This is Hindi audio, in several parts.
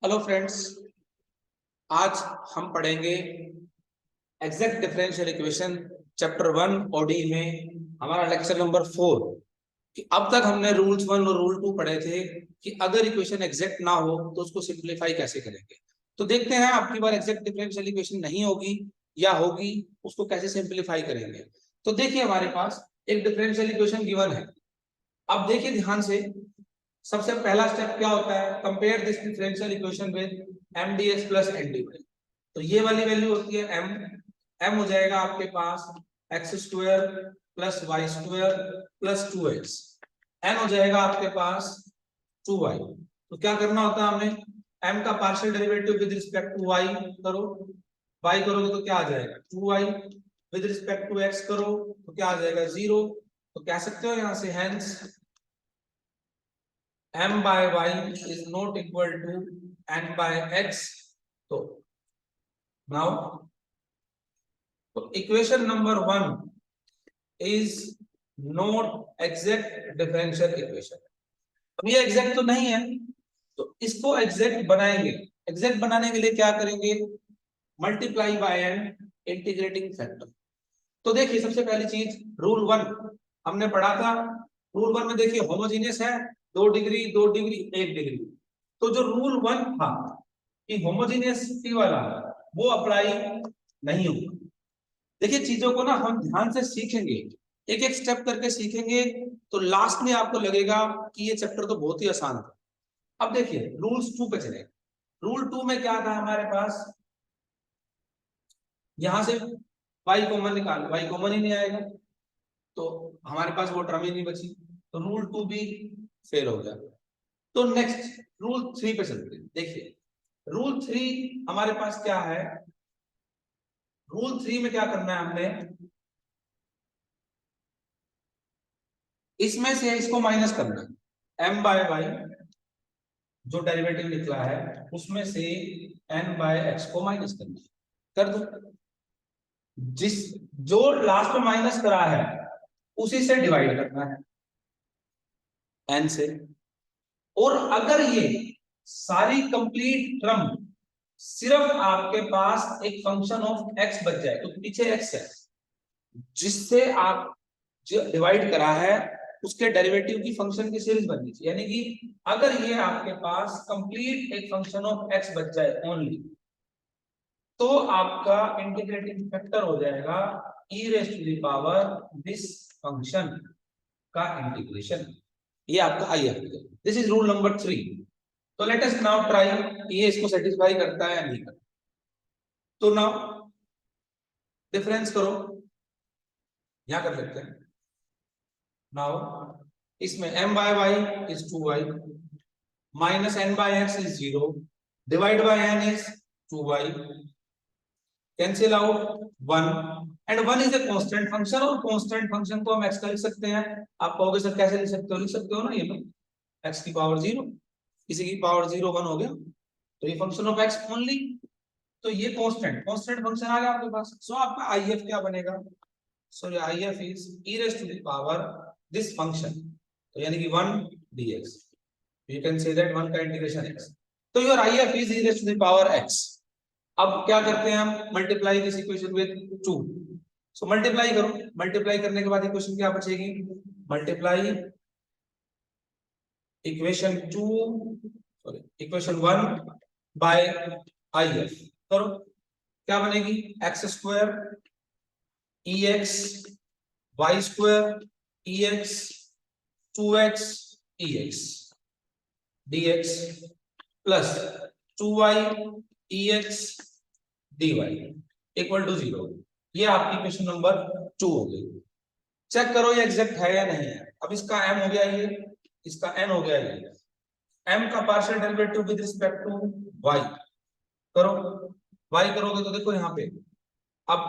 हेलो फ्रेंड्स, आज हम पढ़ेंगे exact differential equation chapter 1 OD में हमारा लेक्चर नंबर 4। कि अब तक हमने रूल्स 1 और रूल 2 पढ़े थे कि अगर इक्वेशन एग्जैक्ट ना हो तो उसको सिंप्लीफाई कैसे करेंगे। तो देखते हैं आपकी बार एग्जैक्ट डिफरेंशियल इक्वेशन नहीं होगी या होगी, उसको कैसे सिंप्लीफाई करेंगे। तो देखिए हमारे पास एक डिफरेंशियल इक्वेशन गिवन है। अब देखिए ध्यान से, सबसे पहला स्टेप क्या होता है, compare this differential equation with M D X plus N D Y. तो ये वाली वैल्यू होती है एम। एम हो जाएगा आपके पास x square plus y square plus 2x। N हो जाएगा आपके पास 2y। तो क्या करना होता है हमें, m का partial derivative with respect to y करो। y करोगे तो क्या आ जाएगा 2y। With respect to x करो तो क्या आ जाएगा 0। तो कह सकते हो यहां से hence m by y is not equal to n by x। तो now equation number 1 is not exact differential equation. अब ये एग्जैक्ट तो नहीं है, तो इसको एग्जैक्ट बनाएंगे। एग्जैक्ट बनाने के लिए क्या करेंगे, multiply by an integrating factor. तो देखिए सबसे पहली चीज रूल 1 हमने पढ़ा था। रूल 1 में देखिए होमोजीनियस है 2 डिग्री 2 डिग्री 1 डिग्री। तो जो रूल 1 था कि होमोजीनियसिटी वाला, वो अप्लाई नहीं होगा। देखिए चीजों को ना हम ध्यान से सीखेंगे, एक एक स्टेप करके सीखेंगे, तो लास्ट में आपको लगेगा कि ये चैप्टर तो बहुत ही आसान था। अब देखिए रूल्स 2 पे चले। रूल 2 में क्या था हमारे पास, यहां से y कॉमन निकाल, y कॉमन ही नहीं आएगा तो हमारे पास वो टर्म ही नहीं बची, तो रूल 2 भी फेल हो गया। तो नेक्स्ट रूल 3 पे चलते हैं। देखिए रूल 3 हमारे पास क्या है, रूल 3 में क्या करना है हमने, इसमें से इसको माइनस करना है। m बाय y जो डेरिवेटिव निकला है उसमें से n बाय x को माइनस करना है। कर दो, जिस जो लास्ट में माइनस करा है उसी से डिवाइड करना है n से। और अगर ये सारी कंप्लीट टर्म सिर्फ आपके पास एक फंक्शन ऑफ x बच जाए, तो पीछे x है जिससे आप जो डिवाइड करा है उसके डेरिवेटिव की फंक्शन की सीरीज बननी चाहिए। यानी कि अगर ये आपके पास कंप्लीट एक फंक्शन ऑफ x बच जाए ओनली, तो आपका इंटीग्रेटिंग फैक्टर हो जाएगा e raise to the power this function का इंटीग्रेशन। ये आपका आई है। This is rule number 3। तो लेट अस नाउ ट्राई ये इसको सेटिस्फाई करता है या नहीं करता। तो नाउ डिफरेंस करो, यहां कर लेते हैं। नाउ इसमें m by y is 2y minus n by x is 0 divide by n is 2y cancel out 1 and 1 is a constant function, और कांस्टेंट फंक्शन को हम x का लिख सकते हैं। आप कहोगे सर कैसे लिख सकते हो ना, ये लो x की पावर 0, किसी की पावर 0 1 हो गया, तो ये फंक्शन ऑफ x ओनली। तो ये कांस्टेंट कांस्टेंट फंक्शन आ गया आपके पास। सो आपका आईएफ क्या बनेगा, so your IF is e raise to the power this function, तो यानी कि 1 dx। You can say that 1 का इंटीग्रेशन x। तो your IF is e raise to the power x। अब क्या करते हैं हम, multiply this equation with 2। So multiply करो, मल्टीप्लाई करने के बाद इक्वेशन क्या बचेगी, multiply equation 2 sorry equation 1 by IF करो, क्या बनेगी x square E X Y square E X 2x E X dx plus 2y E X dy equal to 0। ये आपकी क्वेश्चन नंबर 2 हो गई। चेक करो ये एग्जैक्ट है या नहीं है। अब इसका m हो गया ये, इसका n हो गया ये। m का partial derivative with respect to y करो, y करोगे तो देखो यहाँ पे, अब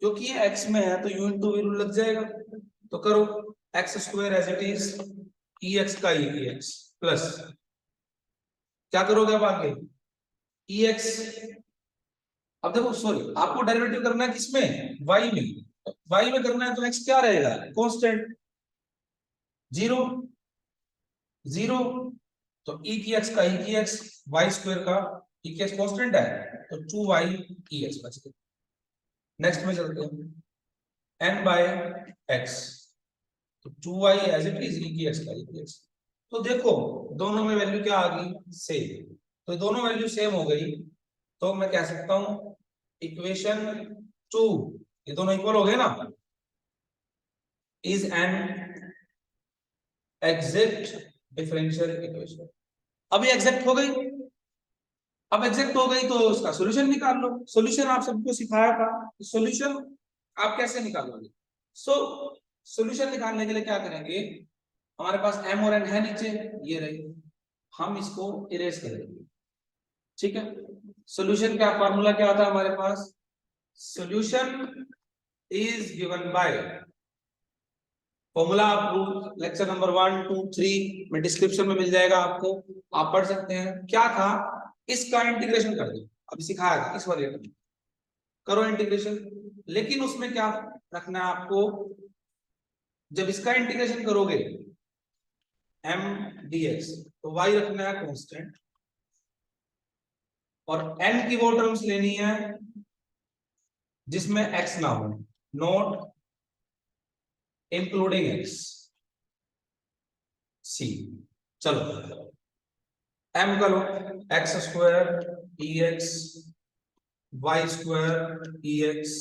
क्योंकि ये x में है तो u इंटू v लग जाएगा, तो करो X square as it is E X का ई एक्स प्लस क्या करोगे अब आगे ई एक्स। अब देखो सॉरी आपको डेरिवेटिव करना है किसमें, y में। y में करना है तो x क्या रहेगा, कांस्टेंट 0 0। तो ई की एक्स का ई की एक्स, वाई स्क्वायर का ई की एक्स कॉन्स्टेंट है, तो 2y ई एक्स बच गया। नेक्स्ट में चलते हैं, n बाय x, तो 2y एज इट इज ई की एक्स का ई की एक्स। तो देखो दोनों में वैल्यू क्या आ गई, सेम। तो दोनों वैल्यू सेम हो गई, तो मैं कह सकता हूं इक्वेशन 2, ये दोनों इक्वल हो गए ना, is an exact differential equation. अभी एग्जैक्ट हो गई, अब एग्जैक्ट हो गई तो उसका सॉल्यूशन निकाल लो। सॉल्यूशन आप सबको सिखाया था, सॉल्यूशन आप कैसे निकालोगे। सॉल्यूशन निकालने के लिए क्या करेंगे, हमारे पास m और n है नीचे, ये रहे, हम इसको इरेज करेंगे, ठीक है। सॉल्यूशन का फार्मूला क्या होता है हमारे पास, solution is given by formula, आप लेक्चर नंबर 1 2 3 में डिस्क्रिप्शन में मिल जाएगा आपको, आप पढ़ सकते हैं। क्या था, इसका इंटीग्रेशन कर दो, अभी सिखाया था इस वाले में, करो इंटीग्रेशन। लेकिन उसमें क्या रखना है आपको, जब इसका इंटीग्रेशन करोगे m dx, तो y रखना है कांस्टेंट, और n की वो टर्म्स लेनी है जिसमें x ना हो, नॉट इंक्लूडिंग x, c। चलो m करो, x square E X, Y square E X,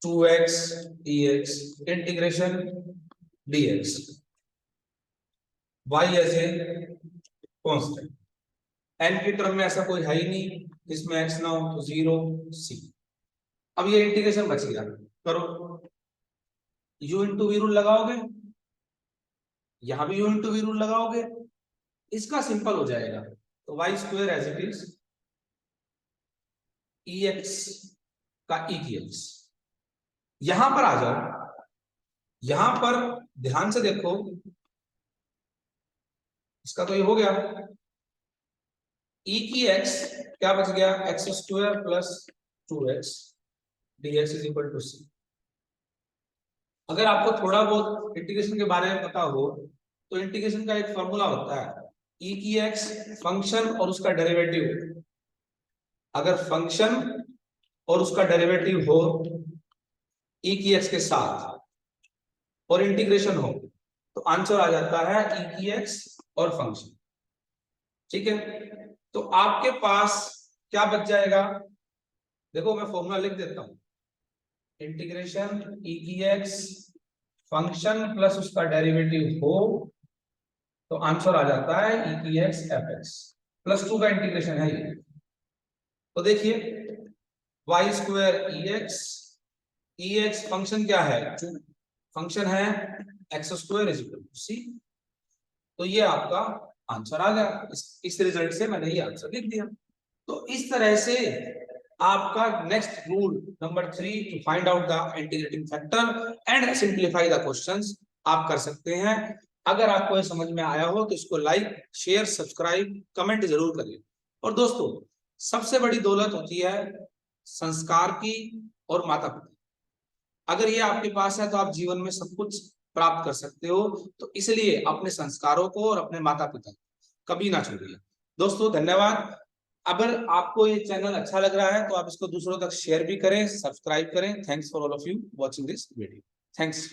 2x E X, integration dx, y as a constant, n की टर्म में ऐसा कोई है ही नहीं जिसमें x ना हो, तो 0 c। अब ये इंटीग्रेशन बच गया, करो, u इंटू वी रूल लगाओगे, यहां भी u इंटू वी रूल लगाओगे, इसका सिंपल हो जाएगा, तो Y square as it is E X का ई की एक्स। यहां पर आ जाओ, यहां पर ध्यान से देखो, इसका तो ये हो गया, ई की एक्स क्या बच गया, x square plus 2x dx is equal to c. अगर आपको थोड़ा बहुत इंटीग्रेशन के बारे में पता हो, तो इंटीग्रेशन का एक फॉर्मूला होता है, ई की एक्स फंक्शन और उसका डेरिवेटिव, अगर फंक्शन और उसका डेरिवेटिव हो ई की एक्स के साथ और इंटीग्रेशन हो, तो आंसर आ जाता है ई की एक्स और फंक्शन, ठीक है। तो आपके पास क्या बच जाएगा, देखो मैं फॉर्मूला लिख देता हूं, इंटीग्रेशन ई की एक्स फंक्शन प्लस उसका डेरिवेटिव हो, तो आंसर आ जाता है ई की एक्स एफ एक्स, प्लस 2 का इंटीग्रेशन है ये। तो देखिए वाई स्क्वायर ई एक्स फंक्शन क्या है, फंक्शन है x square is equal to c. तो ये आपका आंसर आ गया, इस रिजल्ट से मैंने ये आंसर लिख दिया। तो इस तरह से आपका next rule number 3, to find out the integrating factor and simplify the questions, आप कर सकते हैं। अगर आपको ये समझ में आया हो तो इसको लाइक शेयर सब्सक्राइब कमेंट जरूर करिए। और दोस्तों सबसे बड़ी दौलत होती है संस्कार की और माता पिता, अगर ये आपके पास है तो आप जीवन में सब कुछ प्राप्त कर सकते हो। तो इसलिए अपने संस्कारों को और अपने माता पिता को कभी ना छोड़िए। दोस्तों धन्यवाद। अगर आपको ये चैनल अच्छा लग रहा है तो आप इसको दूसरों तक शेयर भी करें, सब्सक्राइब करें। Thanks for all of you watching this video. Thanks.